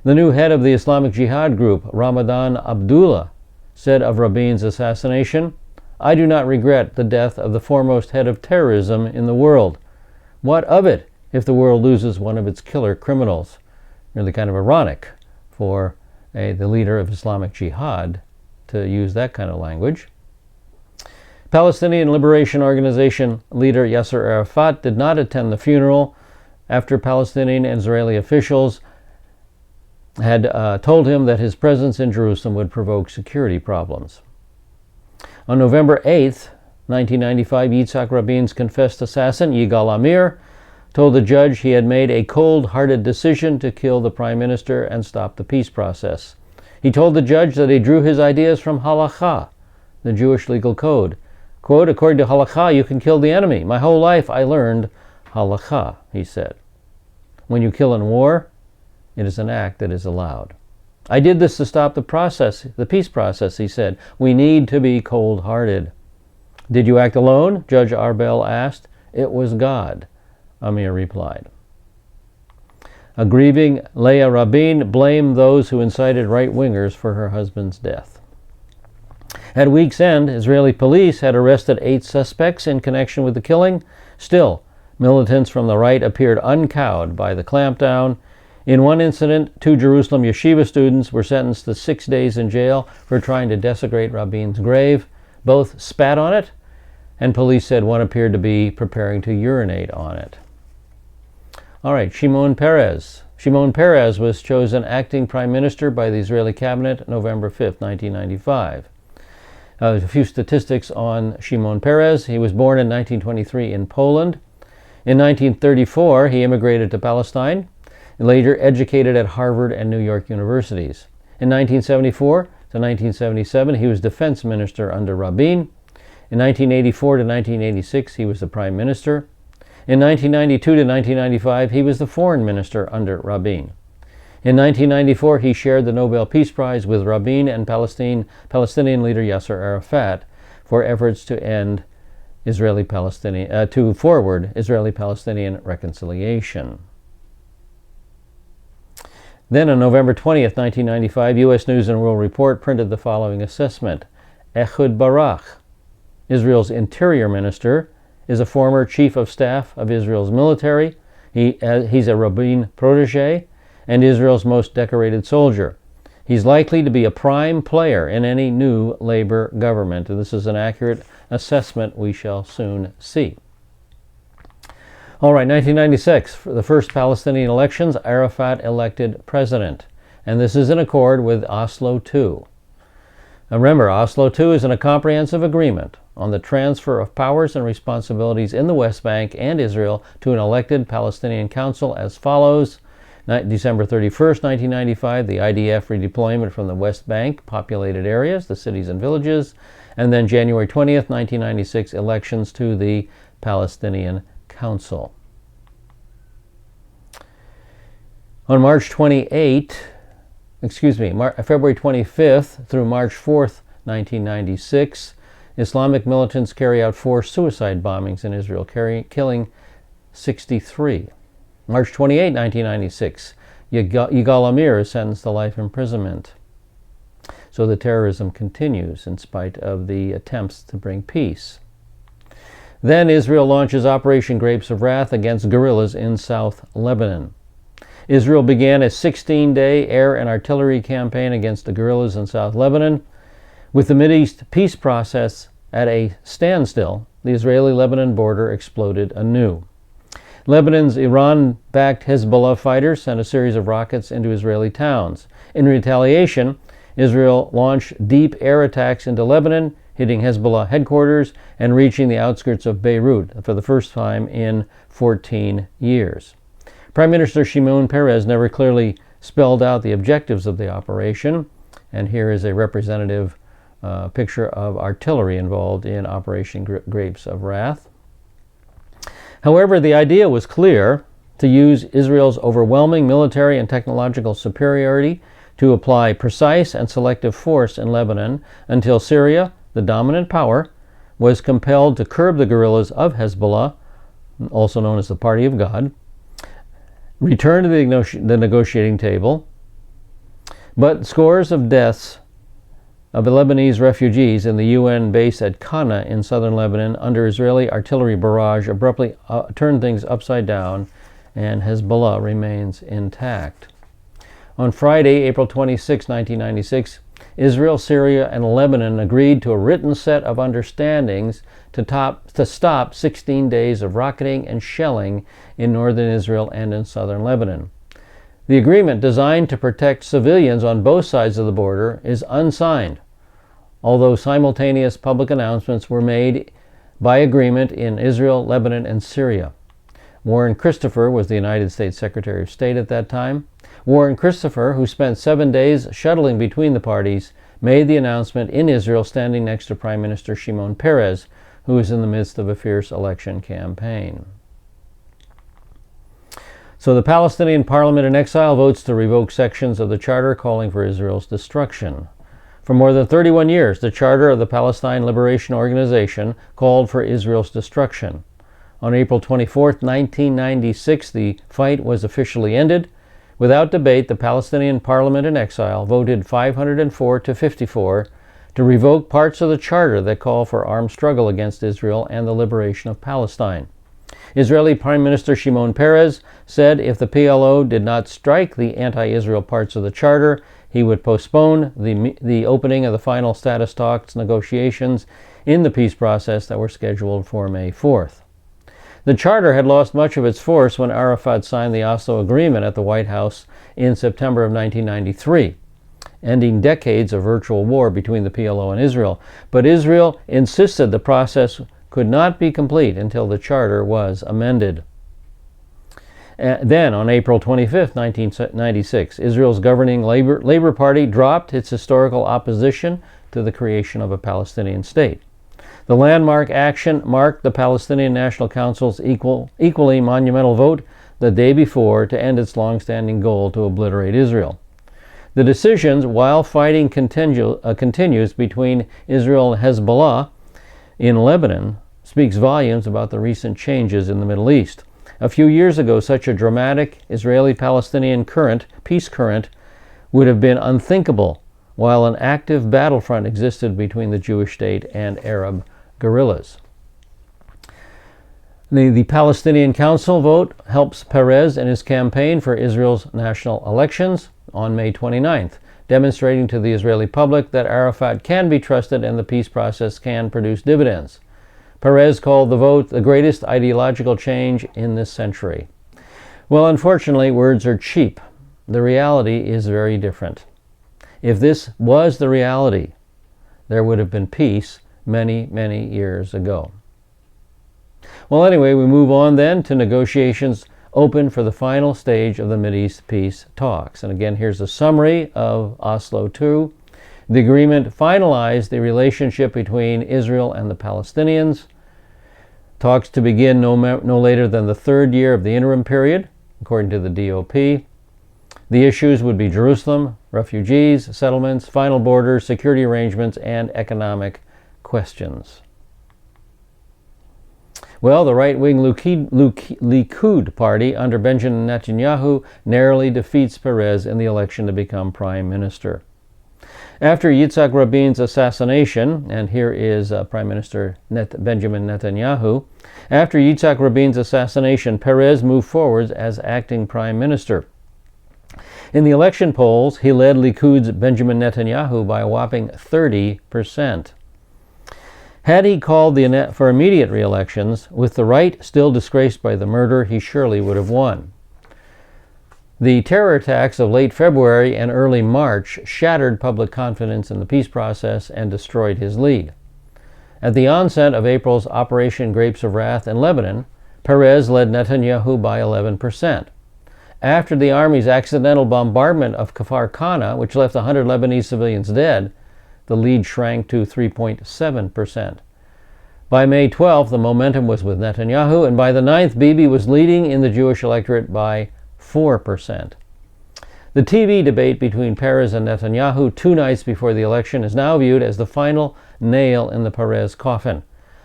S1: The new head of the Islamic Jihad group, Ramadan Abdullah, said of Rabin's assassination, "I do not regret the death of the foremost head of terrorism in the world. What of it if the world loses one of its killer criminals?" Really kind of ironic for the leader of Islamic Jihad to use that kind of language. Palestinian Liberation Organization leader Yasser Arafat did not attend the funeral after Palestinian and Israeli officials had told him that his presence in Jerusalem would provoke security problems. On November 8, 1995, Yitzhak Rabin's confessed assassin, Yigal Amir, told the judge he had made a cold-hearted decision to kill the prime minister and stop the peace process. He told the judge that he drew his ideas from halakha, the Jewish legal code. Quote, "According to halakha, you can kill the enemy. My whole life I learned halakha," he said. "When you kill in war, it is an act that is allowed. I did this to stop the peace process," he said. "We need to be cold-hearted." "Did you act alone?" Judge Arbel asked. "It was God," Amir replied. A grieving Leah Rabin blamed those who incited right-wingers for her husband's death. At week's end, Israeli police had arrested 8 suspects in connection with the killing. Still, militants from the right appeared uncowed by the clampdown. In one incident, 2 Jerusalem yeshiva students were sentenced to 6 days in jail for trying to desecrate Rabin's grave. Both spat on it, and police said one appeared to be preparing to urinate on it. All right, Shimon Peres. Shimon Peres was chosen acting prime minister by the Israeli cabinet November 5, 1995. A few statistics on Shimon Peres. He was born in 1923 in Poland. In 1934, he immigrated to Palestine, later educated at Harvard and New York universities. In 1974 to 1977, he was defense minister under Rabin. In 1984 to 1986, he was the prime minister. In 1992 to 1995, he was the foreign minister under Rabin. In 1994, he shared the Nobel Peace Prize with Rabin and Palestinian leader Yasser Arafat for efforts to end to forward Israeli-Palestinian reconciliation. Then on November 20th, 1995, U.S. News & World Report printed the following assessment. Ehud Barak, Israel's interior minister, is a former chief of staff of Israel's military. He's a Rabin protege and Israel's most decorated soldier. He's likely to be a prime player in any new labor government. And this is an accurate assessment we shall soon see. All right, 1996, for the first Palestinian elections, Arafat elected president. And this is in accord with Oslo II. Now remember, Oslo II is in a comprehensive agreement on the transfer of powers and responsibilities in the West Bank and Israel to an elected Palestinian council as follows. December 31st, 1995, the IDF redeployment from the West Bank populated areas, the cities and villages, and then January 20th, 1996, elections to the Palestinian Council. On February 25th through March 4th, 1996, Islamic militants carry out 4 suicide bombings in Israel, killing 63. March 28, 1996, Yigal Amir is sentenced to life imprisonment. So the terrorism continues in spite of the attempts to bring peace. Then Israel launches Operation Grapes of Wrath against guerrillas in South Lebanon. Israel began a 16-day air and artillery campaign against the guerrillas in South Lebanon. With the Mideast peace process at a standstill, the Israeli-Lebanon border exploded anew. Lebanon's Iran-backed Hezbollah fighters sent a series of rockets into Israeli towns. In retaliation, Israel launched deep air attacks into Lebanon, hitting Hezbollah headquarters and reaching the outskirts of Beirut for the first time in 14 years. Prime Minister Shimon Peres never clearly spelled out the objectives of the operation, and here is a representative picture of artillery involved in Operation Grapes of Wrath. However, the idea was clear: to use Israel's overwhelming military and technological superiority to apply precise and selective force in Lebanon until Syria, the dominant power, was compelled to curb the guerrillas of Hezbollah, also known as the Party of God, return to the negotiating table. But scores of deaths of Lebanese refugees in the UN base at Qana in southern Lebanon under Israeli artillery barrage abruptly turned things upside down, and Hezbollah remains intact. On Friday, April 26, 1996, Israel, Syria, and Lebanon agreed to a written set of understandings to stop 16 days of rocketing and shelling in northern Israel and in southern Lebanon. The agreement, designed to protect civilians on both sides of the border, is unsigned, although simultaneous public announcements were made by agreement in Israel, Lebanon, and Syria. Warren Christopher was the United States Secretary of State at that time. Warren Christopher, who spent 7 days shuttling between the parties, made the announcement in Israel standing next to Prime Minister Shimon Peres, who is in the midst of a fierce election campaign. So the Palestinian parliament in exile votes to revoke sections of the charter calling for Israel's destruction. For more than 31 years, the charter of the Palestine Liberation Organization called for Israel's destruction. On April 24, 1996, the fight was officially ended. Without debate, the Palestinian parliament in exile voted 504 to 54 to revoke parts of the charter that call for armed struggle against Israel and the liberation of Palestine. Israeli Prime Minister Shimon Peres said if the PLO did not strike the anti-Israel parts of the charter, he would postpone the opening of the final status talks negotiations in the peace process that were scheduled for May 4th. The charter had lost much of its force when Arafat signed the Oslo Agreement at the White House in September of 1993, ending decades of virtual war between the PLO and Israel. But Israel insisted the process could not be complete until the charter was amended. Then, on April 25, 1996, Israel's governing Labor Party dropped its historical opposition to the creation of a Palestinian state. The landmark action marked the Palestinian National Council's equally monumental vote the day before to end its long-standing goal to obliterate Israel. The decisions, while fighting continues between Israel and Hezbollah in Lebanon, speaks volumes about the recent changes in the Middle East. A few years ago, such a dramatic Israeli-Palestinian peace current, would have been unthinkable, while an active battlefront existed between the Jewish state and Arab guerrillas. The Palestinian Council vote helps Peres in his campaign for Israel's national elections on May 29th, demonstrating to the Israeli public that Arafat can be trusted and the peace process can produce dividends. Peres called the vote the greatest ideological change in this century. Well, unfortunately, words are cheap. The reality is very different. If this was the reality, there would have been peace many, many years ago. Well, anyway, we move on then to negotiations open for the final stage of the Mideast peace talks. And again, here's a summary of Oslo II. The agreement finalized the relationship between Israel and the Palestinians. Talks to begin no later than the third year of the interim period, according to the DOP. The issues would be Jerusalem, refugees, settlements, final borders, security arrangements, and economic questions. Well, the right-wing Likud party under Benjamin Netanyahu narrowly defeats Peres in the election to become prime minister. After Yitzhak Rabin's assassination, and here is Prime Minister Benjamin Netanyahu, after Yitzhak Rabin's assassination, Peres moved forward as acting prime minister. In the election polls, he led Likud's Benjamin Netanyahu by a whopping 30%. Had he called for immediate re-elections, with the right still disgraced by the murder, he surely would have won. The terror attacks of late February and early March shattered public confidence in the peace process and destroyed his lead. At the onset of April's Operation Grapes of Wrath in Lebanon, Peres led Netanyahu by 11%. After the army's accidental bombardment of Kfar Kana, which left 100 Lebanese civilians dead, the lead shrank to 3.7%. By May 12th, the momentum was with Netanyahu, and by the 9th, Bibi was leading in the Jewish electorate by 4%. The TV debate between Peres and Netanyahu 2 nights before the election is now viewed as the final nail in the Peres coffin.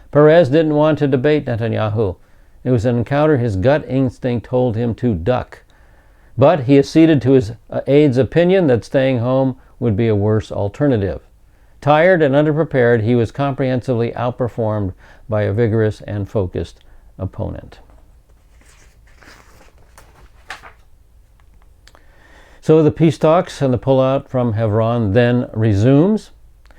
S1: Peres didn't want to debate Netanyahu. It was an encounter his gut instinct told him to duck. But he acceded to his aide's opinion that staying home would be a worse alternative. Tired and underprepared, he was comprehensively outperformed by a vigorous and focused opponent. So the peace talks and the pullout from Hebron then resumes.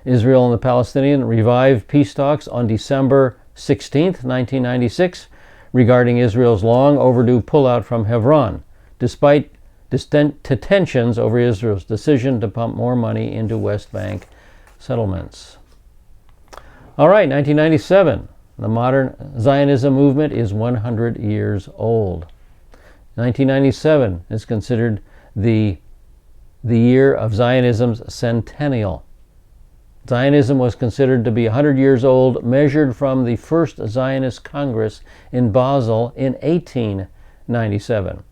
S1: Israel and the Palestinians revived peace talks on December 16, 1996, regarding Israel's long overdue pullout from Hebron, despite tensions over Israel's decision to pump more money into West Bank settlements. All right, 1997. The modern Zionism movement is 100 years old. 1997 is considered the year of Zionism's centennial. Zionism was considered to be 100 years old, measured from the first Zionist Congress in Basel in 1897.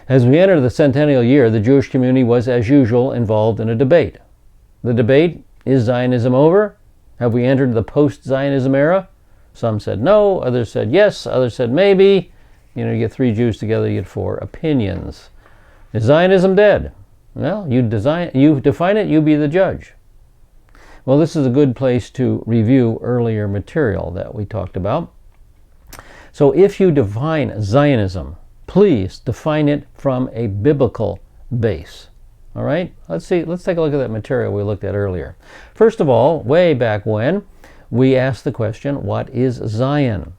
S1: As we enter the centennial year, the Jewish community was, as usual, involved in a debate. The debate, is Zionism over? Have we entered the post-Zionism era? Some said no, others said yes, others said maybe. You get 3 Jews together, you get 4 opinions. Is Zionism dead? Well, you define it, you be the judge. Well, this is a good place to review earlier material that we talked about. So if you define Zionism, please define it from a biblical base. All right? Let's take a look at that material we looked at earlier. First of all, way back when, we asked the question, what is Zion?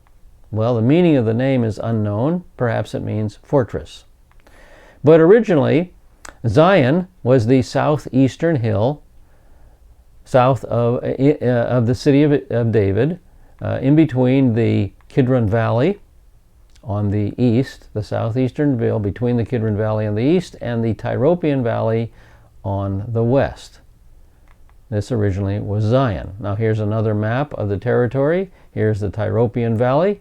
S1: Well, the meaning of the name is unknown. Perhaps it means fortress. But originally, Zion was the southeastern hill south of the city of David, in between the Kidron Valley on the east, the southeastern hill between the Kidron Valley on the east and the Tyropoeon Valley on the west. This originally was Zion. Now here's another map of the territory. Here's the Tyropoeon Valley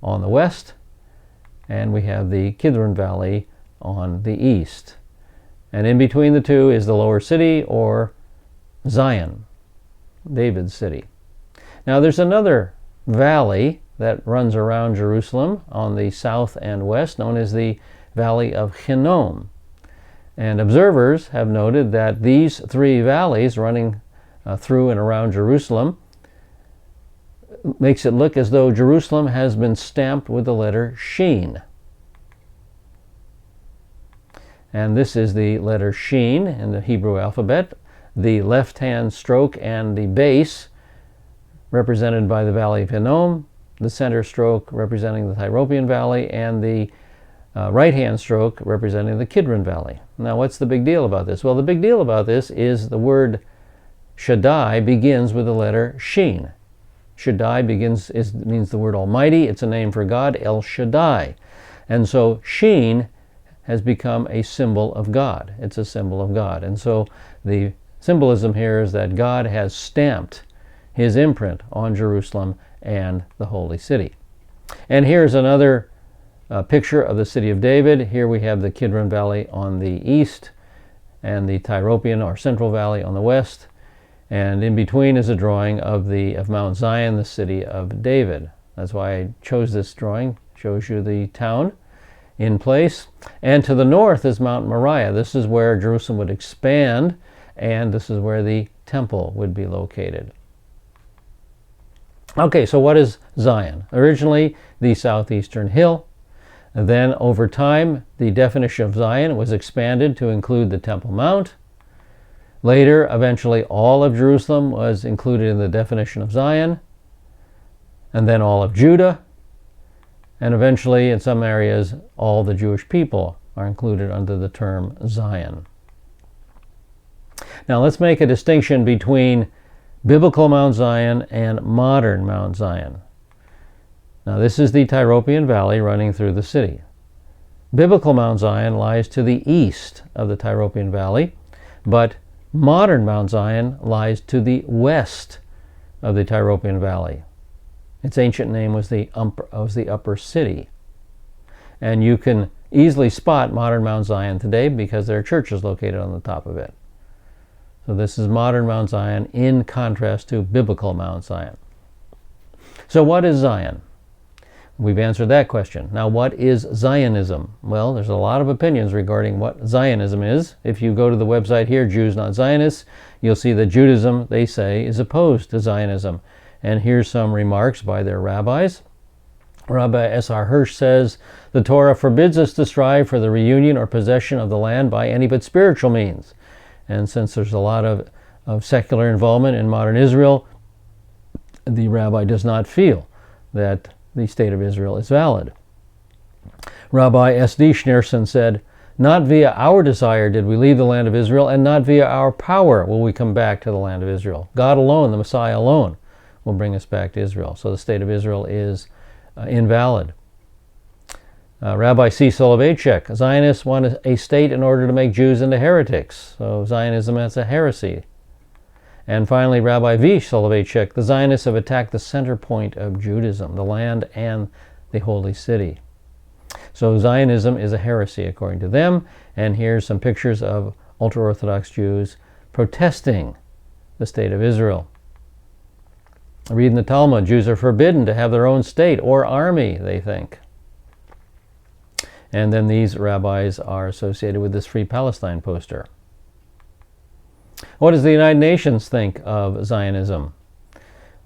S1: on the west, and we have the Kidron Valley on the east. And in between the two is the lower city, or Zion, David's city. Now there's another valley that runs around Jerusalem on the south and west, known as the Valley of Hinnom. And observers have noted that these 3 valleys running through and around Jerusalem makes it look as though Jerusalem has been stamped with the letter Shin. And this is the letter Shin in the Hebrew alphabet. The left-hand stroke and the base represented by the Valley of Hinnom, the center stroke representing the Tyropoeon Valley, and the right-hand stroke representing the Kidron Valley. Now, what's the big deal about this? Well, the big deal about this is the word Shaddai begins with the letter Shin. Shaddai means the word Almighty. It's a name for God, El Shaddai. And so Shin has become a symbol of God. It's a symbol of God. And so the symbolism here is that God has stamped his imprint on Jerusalem and the Holy City. And here's another picture of the city of David. Here we have the Kidron Valley on the east and the Tyropoeon or Central Valley on the west. And in between is a drawing of Mount Zion, the city of David. That's why I chose this drawing. It shows you the town in place. And to the north is Mount Moriah. This is where Jerusalem would expand, and this is where the temple would be located. Okay, so what is Zion? Originally, the southeastern hill. Then, over time, the definition of Zion was expanded to include the Temple Mount. Later, eventually, all of Jerusalem was included in the definition of Zion. And then all of Judah. And eventually, in some areas, all the Jewish people are included under the term Zion. Now, let's make a distinction between biblical Mount Zion and modern Mount Zion. Now, this is the Tyropoeon Valley running through the city. Biblical Mount Zion lies to the east of the Tyropoeon Valley, but modern Mount Zion lies to the west of the Tyropoeon Valley. Its ancient name was the Upper City. And you can easily spot modern Mount Zion today because there are churches located on the top of it. So this is modern Mount Zion in contrast to biblical Mount Zion. So what is Zion? We've answered that question. Now, what is Zionism? Well, there's a lot of opinions regarding what Zionism is. If you go to the website here, Jews Not Zionists, you'll see that Judaism, they say, is opposed to Zionism. And here's some remarks by their rabbis. Rabbi S.R. Hirsch says, the Torah forbids us to strive for the reunion or possession of the land by any but spiritual means. And since there's a lot of secular involvement in modern Israel, the rabbi does not feel that the state of Israel is valid. Rabbi S.D. Schneerson said, not via our desire did we leave the land of Israel, and not via our power will we come back to the land of Israel. God alone, the Messiah alone, will bring us back to Israel. So the state of Israel is invalid. Rabbi C. Soloveitchik, Zionists want a state in order to make Jews into heretics. So Zionism is a heresy. And finally, Rabbi V. Soloveitchik, the Zionists have attacked the center point of Judaism, the land and the holy city. So Zionism is a heresy according to them. And here's some pictures of ultra-Orthodox Jews protesting the state of Israel. Read in the Talmud, Jews are forbidden to have their own state or army, they think. And then these rabbis are associated with this Free Palestine poster. What does the United Nations think of Zionism?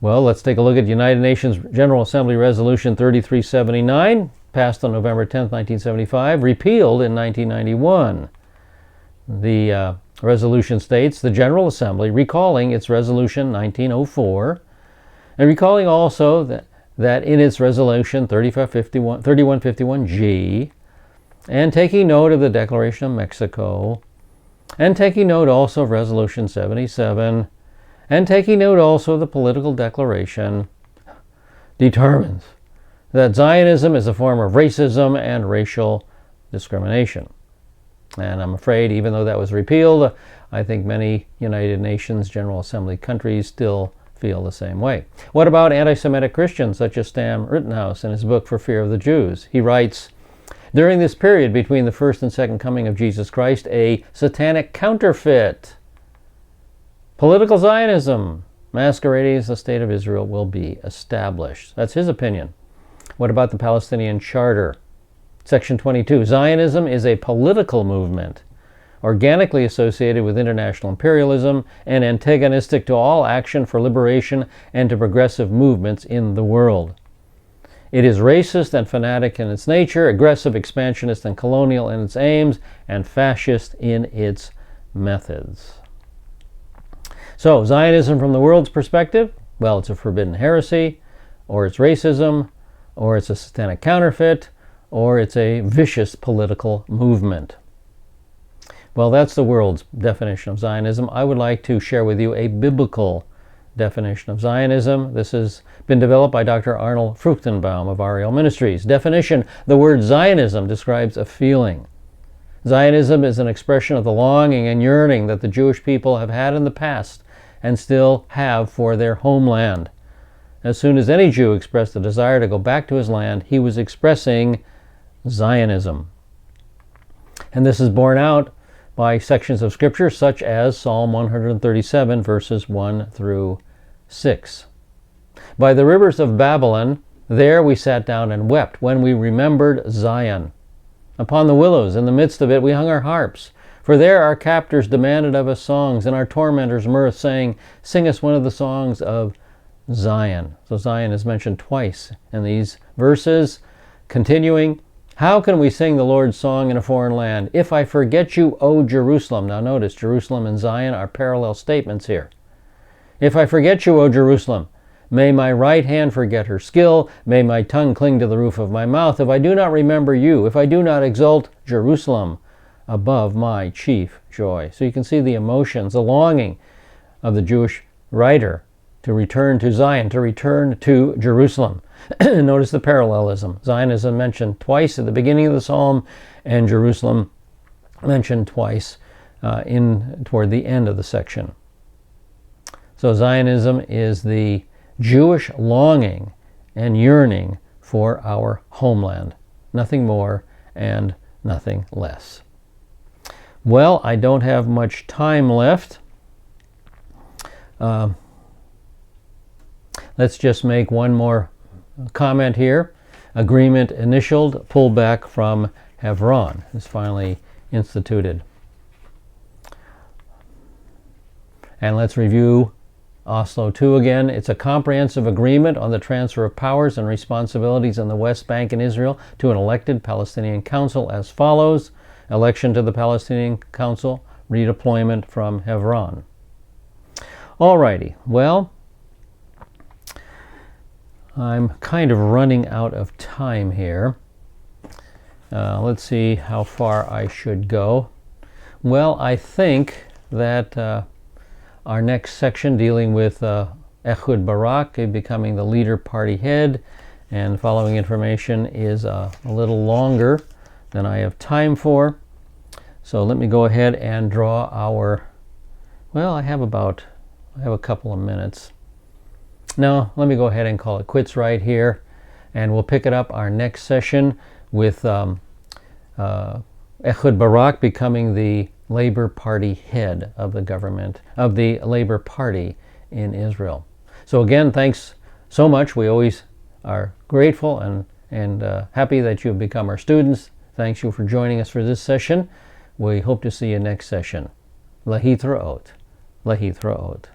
S1: Well, let's take a look at United Nations General Assembly Resolution 3379, passed on November 10, 1975, repealed in 1991. The resolution states, the General Assembly, recalling its Resolution 1904, and recalling also that in its Resolution 3151G, and taking note of the Declaration of Mexico, and taking note also of Resolution 77, and taking note also of the Political Declaration, determines that Zionism is a form of racism and racial discrimination. And I'm afraid, even though that was repealed, I think many United Nations General Assembly countries still feel the same way. What about anti-Semitic Christians such as Stam Rittenhouse in his book For Fear of the Jews? He writes, during this period between the first and second coming of Jesus Christ, a satanic counterfeit, political Zionism masquerading as the state of Israel will be established. That's his opinion. What about the Palestinian Charter? Section 22, Zionism is a political movement organically associated with international imperialism and antagonistic to all action for liberation and to progressive movements in the world. It is racist and fanatic in its nature, aggressive, expansionist, and colonial in its aims, and fascist in its methods. So, Zionism from the world's perspective, well, it's a forbidden heresy, or it's racism, or it's a satanic counterfeit, or it's a vicious political movement. Well, that's the world's definition of Zionism. I would like to share with you a biblical definition of Zionism. This has been developed by Dr. Arnold Fruchtenbaum of Ariel Ministries. Definition: the word Zionism describes a feeling. Zionism is an expression of the longing and yearning that the Jewish people have had in the past and still have for their homeland. As soon as any Jew expressed a desire to go back to his land, he was expressing Zionism. And this is borne out by sections of Scripture such as Psalm 137, verses 1 through 6. By the rivers of Babylon, there we sat down and wept when we remembered Zion. Upon the willows in the midst of it we hung our harps. For there our captors demanded of us songs, and our tormentors mirth, saying, "Sing us one of the songs of Zion." So Zion is mentioned twice in these verses. Continuing, "How can we sing the Lord's song in a foreign land? If I forget you, O Jerusalem." Now notice, Jerusalem and Zion are parallel statements here. "If I forget you, O Jerusalem, may my right hand forget her skill, may my tongue cling to the roof of my mouth, if I do not remember you, if I do not exalt Jerusalem above my chief joy." So you can see the emotions, the longing of the Jewish writer to return to Zion, to return to Jerusalem. Notice the parallelism. Zionism mentioned twice at the beginning of the psalm, and Jerusalem mentioned twice toward the end of the section. So Zionism is the Jewish longing and yearning for our homeland. Nothing more and nothing less. Well, I don't have much time left. Let's just make one more comment here. Agreement initialed, pullback from Hebron is finally instituted. And let's review Oslo II again. It's a comprehensive agreement on the transfer of powers and responsibilities in the West Bank and Israel to an elected Palestinian council as follows: election to the Palestinian Council, redeployment from Hebron. Alrighty, well, I'm kind of running out of time here. Let's see how far I should go. Well, I think that our next section, dealing with Ehud Barak becoming the leader party head, and following information, is a little longer than I have time for. So let me go ahead and draw our, well, I have a couple of minutes. No, let me go ahead and call it quits right here, and we'll pick it up our next session with Ehud Barak becoming the Labor Party head of the government, of the Labor Party in Israel. So again, thanks so much. We always are grateful and happy that you've become our students. Thanks you for joining us for this session. We hope to see you next session. Lahitraot. Lahitraot.